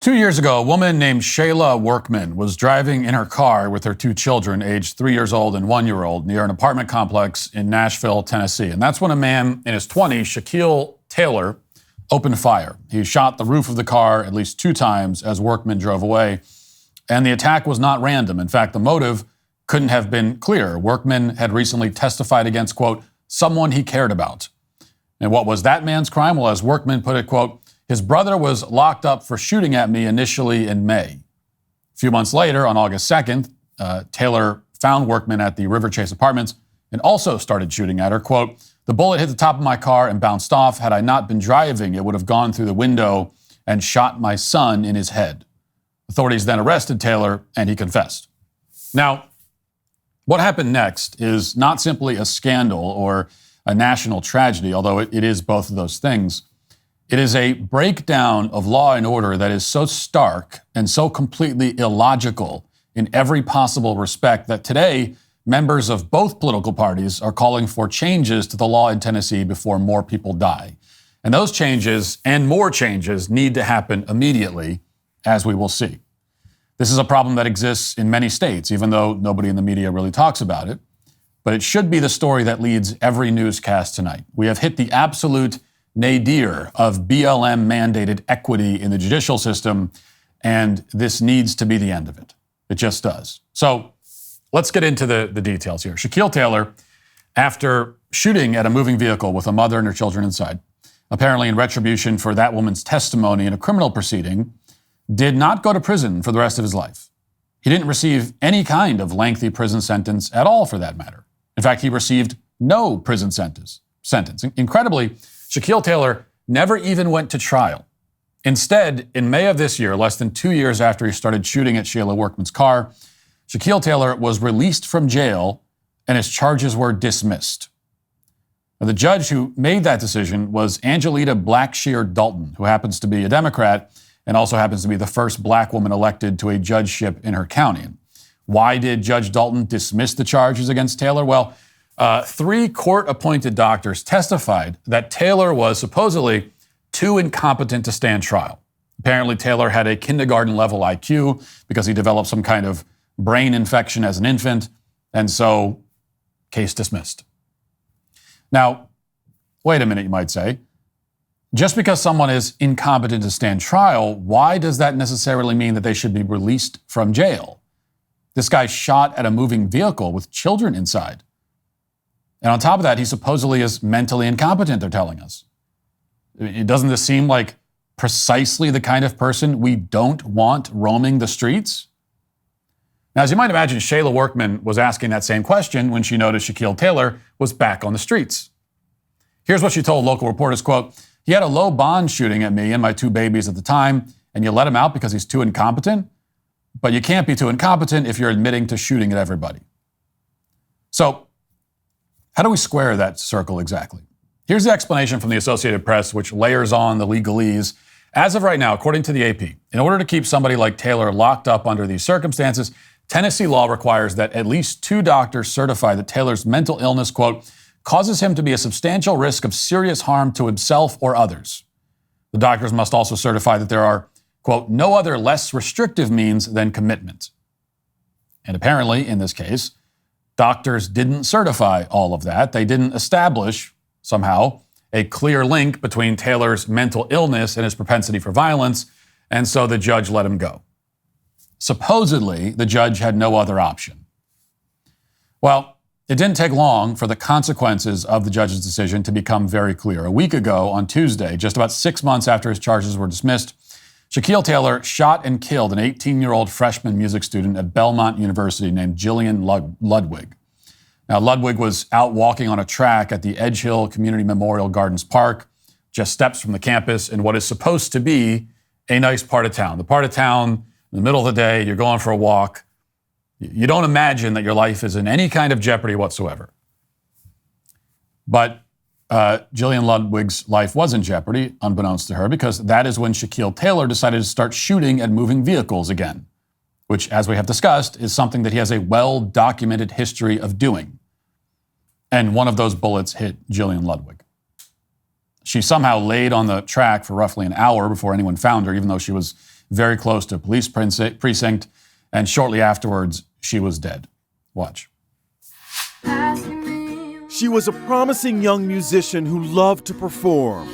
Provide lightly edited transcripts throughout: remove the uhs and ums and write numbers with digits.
2 years ago, a woman named Shayla Workman was driving in her car with her two children, aged 3 years old and 1 year old, near an apartment complex in Nashville, Tennessee. And that's when a man in his 20s, Shaquille Taylor, opened fire. He shot the roof of the car at least 2 times as Workman drove away. And the attack was not random. In fact, the motive couldn't have been clearer. Workman had recently testified against, quote, someone he cared about. And what was that man's crime? Well, as Workman put it, quote, his brother was locked up for shooting at me initially in May. A few months later, on August 2nd, Taylor found Workman at the River Chase Apartments and also started shooting at her. Quote, the bullet hit the top of my car and bounced off. Had I not been driving, it would have gone through the window and shot my son in his head. Authorities then arrested Taylor and he confessed. Now, what happened next is not simply a scandal or a national tragedy, although it is both of those things. It is a breakdown of law and order that is so stark and so completely illogical in every possible respect that today members of both political parties are calling for changes to the law in Tennessee before more people die. And those changes and more changes need to happen immediately, as we will see. This is a problem that exists in many states, even though nobody in the media really talks about it. But it should be the story that leads every newscast tonight. We have hit the absolute nadir of BLM-mandated equity in the judicial system, and this needs to be the end of it. It just does. So let's get into the details here. Shaquille Taylor, after shooting at a moving vehicle with a mother and her children inside, apparently in retribution for that woman's testimony in a criminal proceeding, did not go to prison for the rest of his life. He didn't receive any kind of lengthy prison sentence at all, for that matter. In fact, he received no prison sentence. Incredibly, Shaquille Taylor never even went to trial. Instead, in May of this year, less than 2 years after he started shooting at Shayla Workman's car, Shaquille Taylor was released from jail and his charges were dismissed. Now, the judge who made that decision was Angelita Blackshear Dalton, who happens to be a Democrat and also happens to be the first black woman elected to a judgeship in her county. Why did Judge Dalton dismiss the charges against Taylor? Well, 3 court-appointed doctors testified that Taylor was supposedly too incompetent to stand trial. Apparently, Taylor had a kindergarten-level IQ because he developed some kind of brain infection as an infant, and so case dismissed. Now, wait a minute, you might say. Just because someone is incompetent to stand trial, why does that necessarily mean that they should be released from jail? This guy shot at a moving vehicle with children inside. And on top of that, he supposedly is mentally incompetent, they're telling us. Doesn't this seem like precisely the kind of person we don't want roaming the streets? Now, as you might imagine, Shayla Workman was asking that same question when she noticed Shaquille Taylor was back on the streets. Here's what she told local reporters, quote, he had a low bond shooting at me and my 2 babies at the time, and you let him out because he's too incompetent? But you can't be too incompetent if you're admitting to shooting at everybody. So, how do we square that circle exactly? Here's the explanation from the Associated Press, which layers on the legalese. As of right now, according to the AP, in order to keep somebody like Taylor locked up under these circumstances, Tennessee law requires that at least 2 doctors certify that Taylor's mental illness, quote, causes him to be a substantial risk of serious harm to himself or others. The doctors must also certify that there are, quote, no other less restrictive means than commitment. And apparently, in this case, doctors didn't certify all of that. They didn't establish, somehow, a clear link between Taylor's mental illness and his propensity for violence, and so the judge let him go. Supposedly, the judge had no other option. Well, it didn't take long for the consequences of the judge's decision to become very clear. A week ago, on Tuesday, just about 6 months after his charges were dismissed, Shaquille Taylor shot and killed an 18-year-old freshman music student at Belmont University named Jillian Ludwig. Now, Ludwig was out walking on a track at the Edge Hill Community Memorial Gardens Park, just steps from the campus in what is supposed to be a nice part of town. The part of town, in the middle of the day, you're going for a walk. You don't imagine that your life is in any kind of jeopardy whatsoever. But Jillian Ludwig's life was in jeopardy, unbeknownst to her, because that is when Shaquille Taylor decided to start shooting at moving vehicles again, which, as we have discussed, is something that he has a well-documented history of doing. And one of those bullets hit Jillian Ludwig. She somehow laid on the track for roughly an hour before anyone found her, even though she was very close to a police precinct, and shortly afterwards, she was dead. Watch. She was a promising young musician who loved to perform.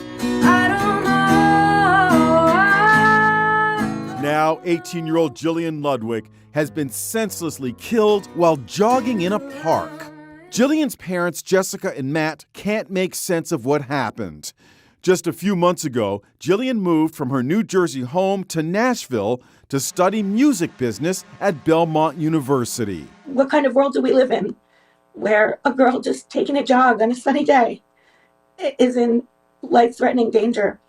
Now, 18-year-old Jillian Ludwig has been senselessly killed while jogging in a park. Jillian's parents, Jessica and Matt, can't make sense of what happened. Just a few months ago, Jillian moved from her New Jersey home to Nashville to study music business at Belmont University. What kind of world do we live in where a girl just taking a jog on a sunny day is in life-threatening danger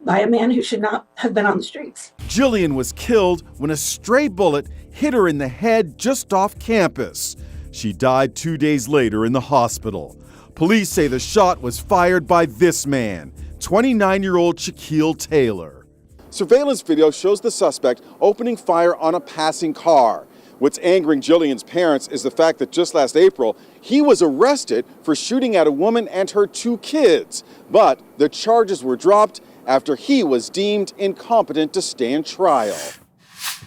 by a man who should not have been on the streets? Jillian was killed when a stray bullet hit her in the head just off campus. She died 2 days later in the hospital. Police say the shot was fired by this man, 29-year-old Shaquille Taylor. Surveillance video shows the suspect opening fire on a passing car. What's angering Jillian's parents is the fact that just last April, he was arrested for shooting at a woman and her 2 kids. But the charges were dropped after he was deemed incompetent to stand trial.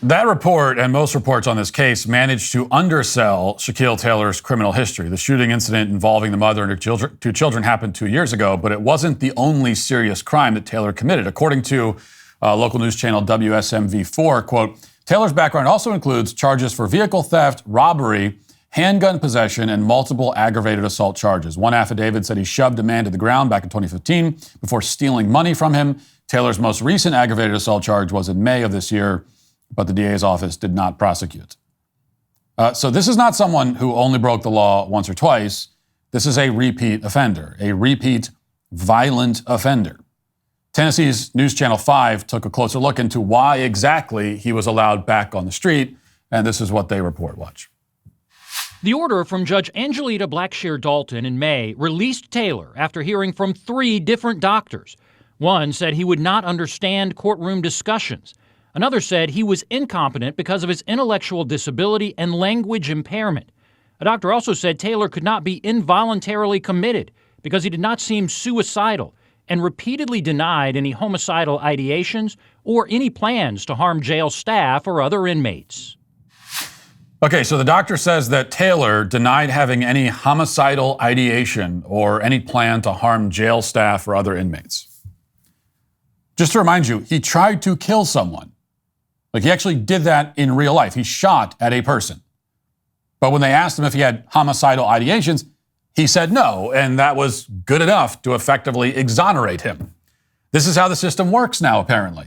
That report, and most reports on this case, managed to undersell Shaquille Taylor's criminal history. The shooting incident involving the mother and her 2 children happened 2 years ago, but it wasn't the only serious crime that Taylor committed. According to local news channel WSMV4, quote, Taylor's background also includes charges for vehicle theft, robbery, handgun possession, and multiple aggravated assault charges. One affidavit said he shoved a man to the ground back in 2015 before stealing money from him. Taylor's most recent aggravated assault charge was in May of this year, but the DA's office did not prosecute. So this is not someone who only broke the law once or twice. This is a repeat offender, a repeat violent offender. Tennessee's News Channel 5 took a closer look into why exactly he was allowed back on the street, and this is what they report. Watch. The order from Judge Angelita Blackshear Dalton in May released Taylor after hearing from 3 different doctors. One said he would not understand courtroom discussions. Another said he was incompetent because of his intellectual disability and language impairment. A doctor also said Taylor could not be involuntarily committed because he did not seem suicidal, and repeatedly denied any homicidal ideations or any plans to harm jail staff or other inmates. Okay, so the doctor says that Taylor denied having any homicidal ideation or any plan to harm jail staff or other inmates. Just to remind you, he tried to kill someone. Like, he actually did that in real life. He shot at a person. But when they asked him if he had homicidal ideations, he said no, and that was good enough to effectively exonerate him. This is how the system works now, apparently.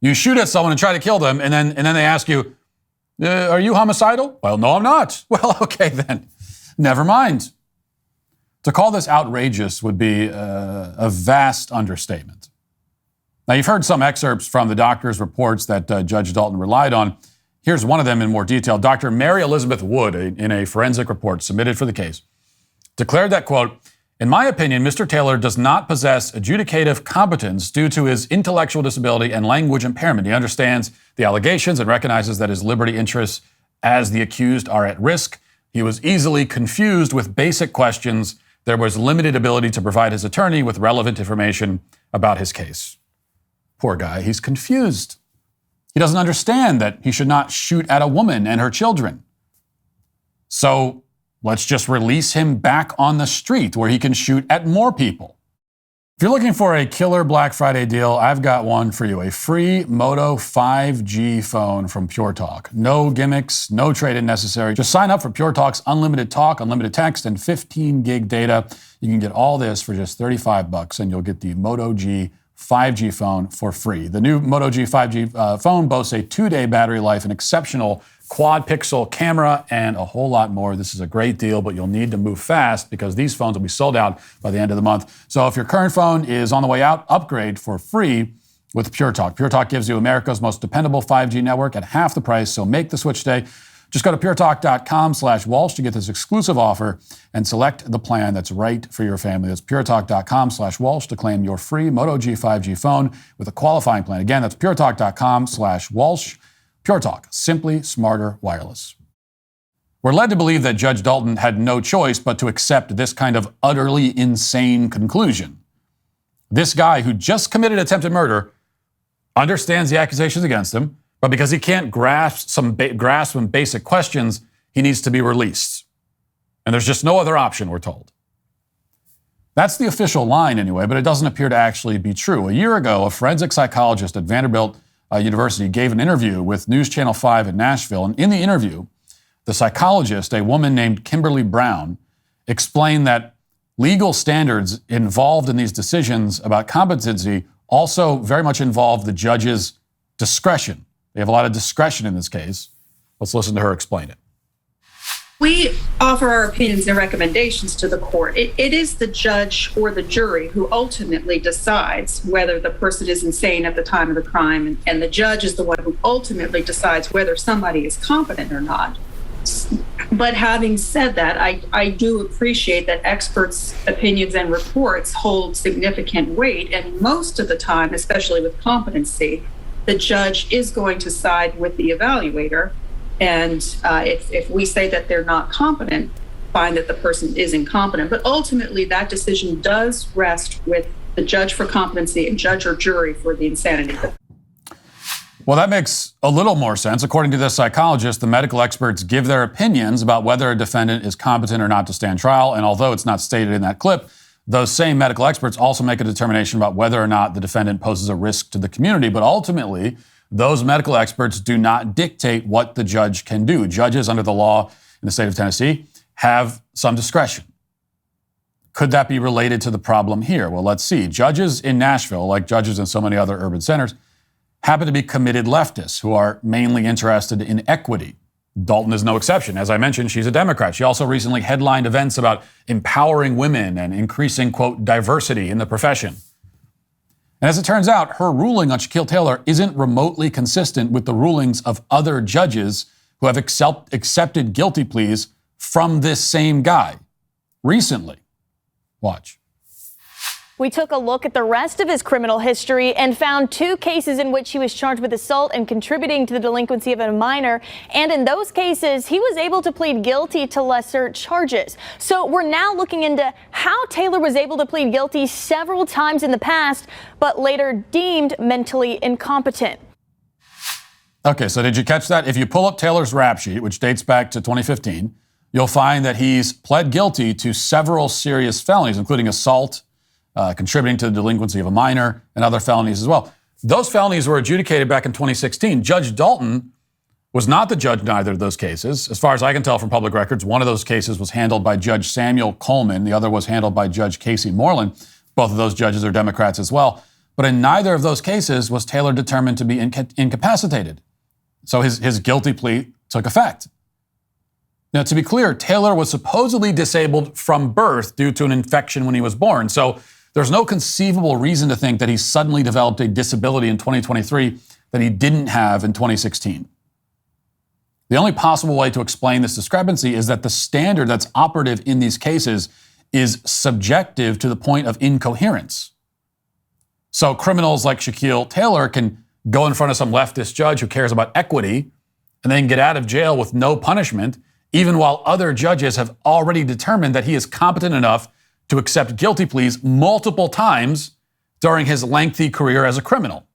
You shoot at someone and try to kill them, and then they ask you, are you homicidal? Well, no, I'm not. Well, okay, then. Never mind. To call this outrageous would be a vast understatement. Now, you've heard some excerpts from the doctor's reports that Judge Dalton relied on. Here's one of them in more detail. Dr. Mary Elizabeth Wood, in a forensic report submitted for the case, declared that, quote, in my opinion, Mr. Taylor does not possess adjudicative competence due to his intellectual disability and language impairment. He understands the allegations and recognizes that his liberty interests as the accused are at risk. He was easily confused with basic questions. There was limited ability to provide his attorney with relevant information about his case. Poor guy, he's confused. He doesn't understand that he should not shoot at a woman and her children. So let's just release him back on the street where he can shoot at more people. If you're looking for a killer Black Friday deal, I've got one for you. A free Moto 5G phone from Pure Talk. No gimmicks, no trade-in necessary. Just sign up for Pure Talk's unlimited talk, unlimited text, and 15 gig data. You can get all this for just $35, and you'll get the Moto G 5G phone for free. The new Moto G 5G phone boasts a 2-day battery life, an exceptional quad-pixel camera, and a whole lot more. This is a great deal, but you'll need to move fast because these phones will be sold out by the end of the month. So if your current phone is on the way out, upgrade for free with Pure Talk. Pure Talk gives you America's most dependable 5G network at half the price, so make the switch today. Just go to puretalk.com/Walsh to get this exclusive offer and select the plan that's right for your family. That's puretalk.com/Walsh to claim your free Moto G 5G phone with a qualifying plan. Again, that's puretalk.com/Walsh. Pure Talk, simply smarter wireless. We're led to believe that Judge Dalton had no choice but to accept this kind of utterly insane conclusion. This guy who just committed attempted murder understands the accusations against him, But because he can't grasp some basic questions, he needs to be released. And there's just no other option, we're told. That's the official line anyway, but it doesn't appear to actually be true. A year ago, a forensic psychologist at Vanderbilt University gave an interview with News Channel 5 in Nashville. And in the interview, the psychologist, a woman named Kimberly Brown, explained that legal standards involved in these decisions about competency also very much involve the judge's discretion. They have a lot of discretion in this case. Let's listen to her explain it. We offer our opinions and recommendations to the court. It is the judge or the jury who ultimately decides whether the person is insane at the time of the crime, and the judge is the one who ultimately decides whether somebody is competent or not. But having said that, I do appreciate that experts' opinions and reports hold significant weight, and most of the time, especially with competency, the judge is going to side with the evaluator. And if we say that they're not competent, find that the person is incompetent. But ultimately, that decision does rest with the judge for competency and judge or jury for the insanity. Well, that makes a little more sense. According to this psychologist, the medical experts give their opinions about whether a defendant is competent or not to stand trial. And although it's not stated in that clip, those same medical experts also make a determination about whether or not the defendant poses a risk to the community. But ultimately, those medical experts do not dictate what the judge can do. Judges under the law in the state of Tennessee have some discretion. Could that be related to the problem here? Well, let's see. Judges in Nashville, like judges in so many other urban centers, happen to be committed leftists who are mainly interested in equity. Dalton is no exception. As I mentioned, she's a Democrat. She also recently headlined events about empowering women and increasing, quote, diversity in the profession. And as it turns out, her ruling on Shaquille Taylor isn't remotely consistent with the rulings of other judges who have accepted guilty pleas from this same guy recently. Watch. We took a look at the rest of his criminal history and found 2 cases in which he was charged with assault and contributing to the delinquency of a minor. And in those cases, he was able to plead guilty to lesser charges. So we're now looking into how Taylor was able to plead guilty several times in the past, but later deemed mentally incompetent. Okay, so did you catch that? If you pull up Taylor's rap sheet, which dates back to 2015, you'll find that he's pled guilty to several serious felonies, including assault, contributing to the delinquency of a minor, and other felonies as well. Those felonies were adjudicated back in 2016. Judge Dalton was not the judge in either of those cases. As far as I can tell from public records, one of those cases was handled by Judge Samuel Coleman. The other was handled by Judge Casey Moreland. Both of those judges are Democrats as well. But in neither of those cases was Taylor determined to be incapacitated. So his guilty plea took effect. Now, to be clear, Taylor was supposedly disabled from birth due to an infection when he was born. So there's no conceivable reason to think that he suddenly developed a disability in 2023 that he didn't have in 2016. The only possible way to explain this discrepancy is that the standard that's operative in these cases is subjective to the point of incoherence. So criminals like Shaquille Taylor can go in front of some leftist judge who cares about equity and then get out of jail with no punishment, even while other judges have already determined that he is competent enough to accept guilty pleas multiple times during his lengthy career as a criminal.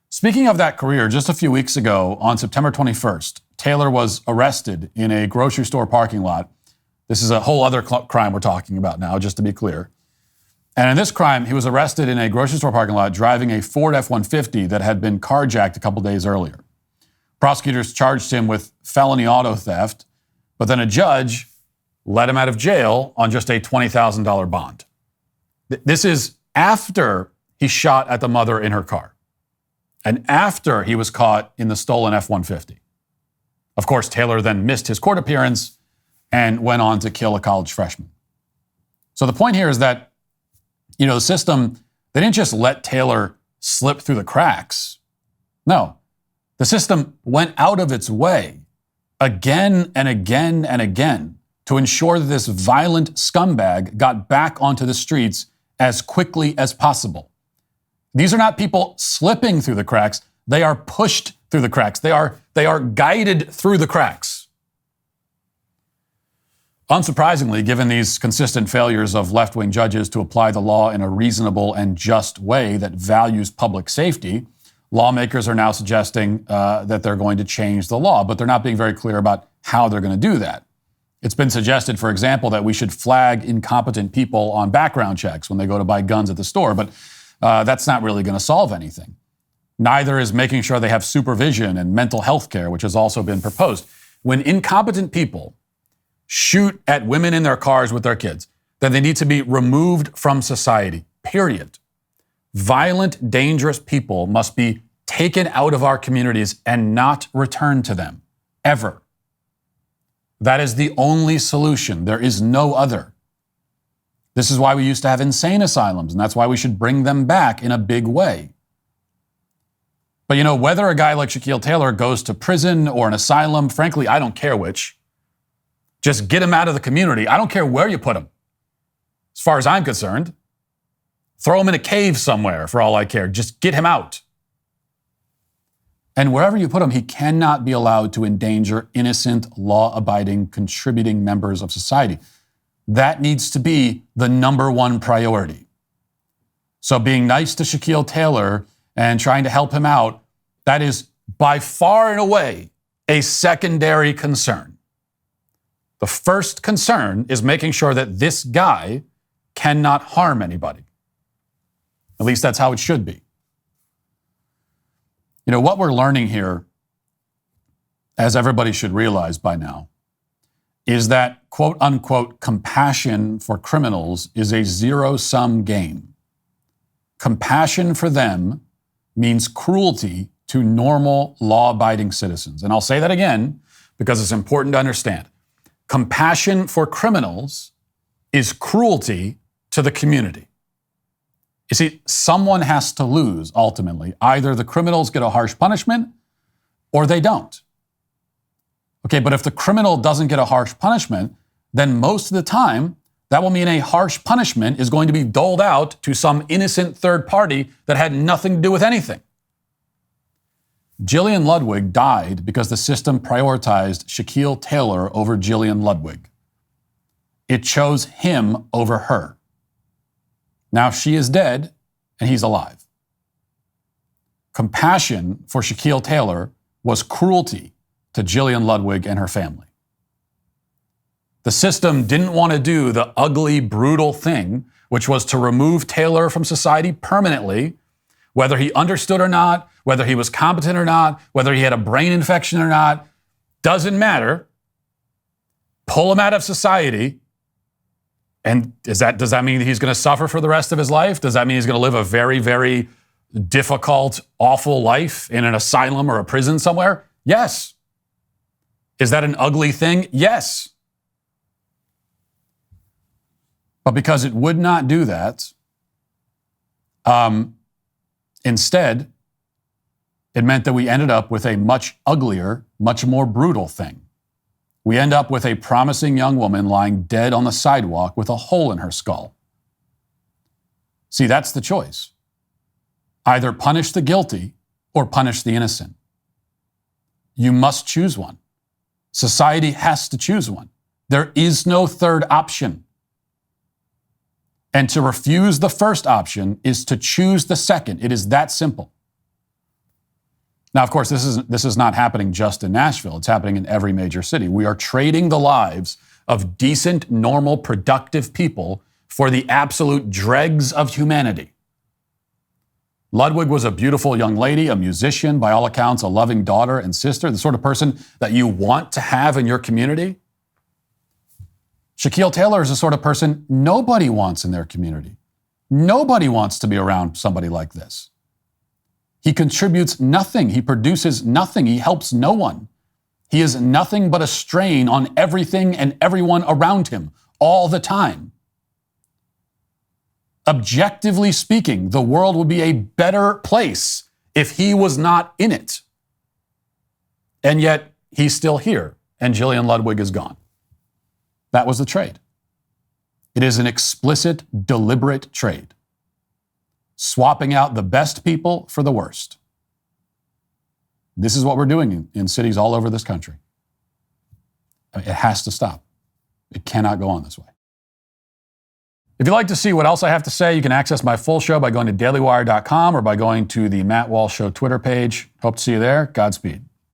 Speaking of that career, just a few weeks ago, on September 21st, Taylor was arrested in a grocery store parking lot. This is a whole other crime we're talking about now, just to be clear. And in this crime, he was arrested in a grocery store parking lot driving a Ford F-150 that had been carjacked a couple days earlier. Prosecutors charged him with felony auto theft, but then a judge let him out of jail on just a $20,000 bond. This is after he shot at the mother in her car and after he was caught in the stolen F-150. Of course, Taylor then missed his court appearance and went on to kill a college freshman. So the point here is that, the system, they didn't just let Taylor slip through the cracks. No, the system went out of its way again and again and again to ensure that this violent scumbag got back onto the streets as quickly as possible. These are not people slipping through the cracks. They are pushed through the cracks. They are guided through the cracks. Unsurprisingly, given these consistent failures of left-wing judges to apply the law in a reasonable and just way that values public safety, lawmakers are now suggesting that they're going to change the law, but they're not being very clear about how they're going to do that. It's been suggested, for example, that we should flag incompetent people on background checks when they go to buy guns at the store, but that's not really going to solve anything. Neither is making sure they have supervision and mental health care, which has also been proposed. When incompetent people shoot at women in their cars with their kids, then they need to be removed from society, period. Violent, dangerous people must be taken out of our communities and not returned to them, ever. That is the only solution. There is no other. This is why we used to have insane asylums, and that's why we should bring them back in a big way. But you know, whether a guy like Shaquille Taylor goes to prison or an asylum, frankly, I don't care which. Just get him out of the community. I don't care where you put him. As far as I'm concerned, throw him in a cave somewhere for all I care. Just get him out. And wherever you put him, he cannot be allowed to endanger innocent, law-abiding, contributing members of society. That needs to be the number one priority. So being nice to Shaquille Taylor and trying to help him out, that is by far and away a secondary concern. The first concern is making sure that this guy cannot harm anybody. At least that's how it should be. You know, what we're learning here, as everybody should realize by now, is that quote unquote compassion for criminals is a zero-sum game. Compassion for them means cruelty to normal law-abiding citizens. And I'll say that again because it's important to understand. Compassion for criminals is cruelty to the community. You see, someone has to lose ultimately. Either the criminals get a harsh punishment or they don't. Okay, but if the criminal doesn't get a harsh punishment, then most of the time, that will mean a harsh punishment is going to be doled out to some innocent third party that had nothing to do with anything. Gillian Ludwig died because the system prioritized Shaquille Taylor over Gillian Ludwig. It chose him over her. Now she is dead and he's alive. Compassion for Shaquille Taylor was cruelty to Gillian Ludwig and her family. The system didn't want to do the ugly, brutal thing, which was to remove Taylor from society permanently, whether he understood or not, whether he was competent or not, whether he had a brain infection or not, doesn't matter. Pull him out of society. And does that mean he's going to suffer for the rest of his life? Does that mean he's going to live a very, very difficult, awful life in an asylum or a prison somewhere? Yes. Is that an ugly thing? Yes. But because it would not do that, instead, it meant that we ended up with a much uglier, much more brutal thing. We end up with a promising young woman lying dead on the sidewalk with a hole in her skull. See, that's the choice. Either punish the guilty or punish the innocent. You must choose one. Society has to choose one. There is no third option. And to refuse the first option is to choose the second. It is that simple. Now, of course, this is not happening just in Nashville. It's happening in every major city. We are trading the lives of decent, normal, productive people for the absolute dregs of humanity. Ludwig was a beautiful young lady, a musician, by all accounts, a loving daughter and sister, the sort of person that you want to have in your community. Shaquille Taylor is the sort of person nobody wants in their community. Nobody wants to be around somebody like this. He contributes nothing. He produces nothing. He helps no one. He is nothing but a strain on everything and everyone around him all the time. Objectively speaking, the world would be a better place if he was not in it. And yet, he's still here, and Gillian Ludwig is gone. That was the trade. It is an explicit, deliberate trade. Swapping out the best people for the worst. This is what we're doing in cities all over this country. It has to stop. It cannot go on this way. If you'd like to see what else I have to say, you can access my full show by going to dailywire.com or by going to the Matt Walsh Show Twitter page. Hope to see you there. Godspeed.